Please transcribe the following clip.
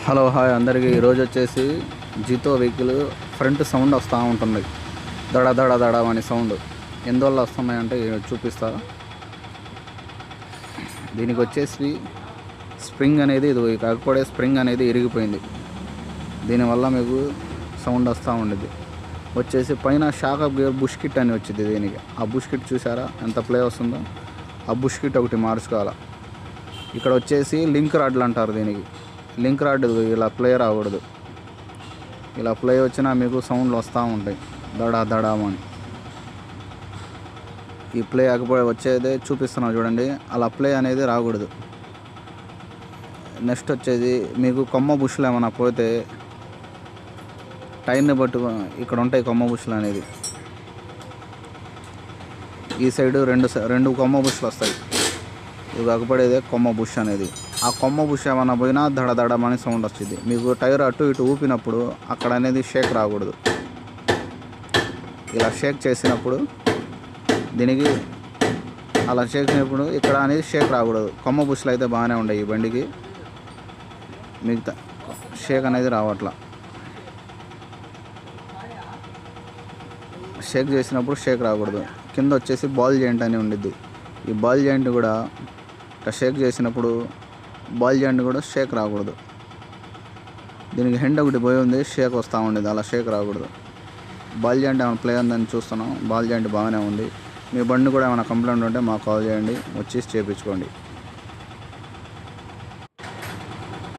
Hello hi అందరికీ. ఈరోజు వచ్చేసి జీతో వెహికల్ ఫ్రంట్ సౌండ్ వస్తూ ఉంటుంది, దడ దడ దడ అని సౌండ్. ఎందువల్ల వస్తున్నాయంటే చూపిస్తా. దీనికి వచ్చేసి స్ప్రింగ్ అనేది ఇది కాకపోతే స్ప్రింగ్ అనేది ఇరిగిపోయింది, దీనివల్ల మీకు సౌండ్ వస్తూ ఉండేది. వచ్చేసి పైన shock up gear bush kit అని వచ్చింది దీనికి. ఆ బుష్ కిట్ చూసారా ఎంత ప్లే వస్తుందో, ఆ బుష్ కిట్ ఒకటి మార్చుకోవాలి. ఇక్కడ వచ్చేసి లింక్ రాడ్లు అంటారు దీనికి. లింక్ రాడ్ ఇలా ప్లే రాకూడదు, ఇలా ప్లే వచ్చినా మీకు సౌండ్లు వస్తూ ఉంటాయి దడా దడామని. ఈ ప్లే ఆకపోయి వచ్చేదే చూపిస్తున్నాను చూడండి, అలా ప్లే అనేది రాకూడదు. నెక్స్ట్ వచ్చేది మీకు కొమ్మ బుష్లు ఏమైనా పోతే టైర్ని బట్టు ఇక్కడ ఉంటాయి కొమ్మ బుష్లు అనేది. ఈ సైడు రెండు కొమ్మ బుష్లు వస్తాయి, ఇవి కాకపోయేదే కొమ్మ బుష్ అనేది. ఆ కొమ్మ బుష్ ఏమైనా పోయినా దడదడమని సౌండ్ వచ్చింది. మీకు టైర్ అటు ఇటు ఊపినప్పుడు అక్కడ అనేది షేక్ రాకూడదు. ఇలా షేక్ చేసినప్పుడు దీనికి అలా షేక్ చేసినప్పుడు ఇక్కడ అనేది షేక్ రాకూడదు. కొమ్మ బుష్లు అయితే బాగానే ఉన్నాయి ఈ బండికి, మిగతా షేక్ అనేది రావట్లా. షేక్ చేసినప్పుడు షేక్ రాకూడదు. కింద వచ్చేసి బాల్ జాయింట్ అని ఉండిద్ది. ఈ బాల్ జాయింట్ కూడా షేక్ చేసినప్పుడు బాల్ జాయింట్ కూడా షేక్ రాకూడదు. దీనికి హెండ్ ఒకటి పోయి ఉంది, షేక్ వస్తూ ఉండేది, అలా షేక్ రాకూడదు. బాల్ జాయింట్ ఏమైనా ప్లే ఉందని చూస్తున్నాం, బాల్ జాయింట్ బాగానే ఉంది. మీ బండి కూడా ఏమైనా కంప్లైంట్ ఉంటే మాకు కాల్ చేయండి, వచ్చి చేయించుకోండి.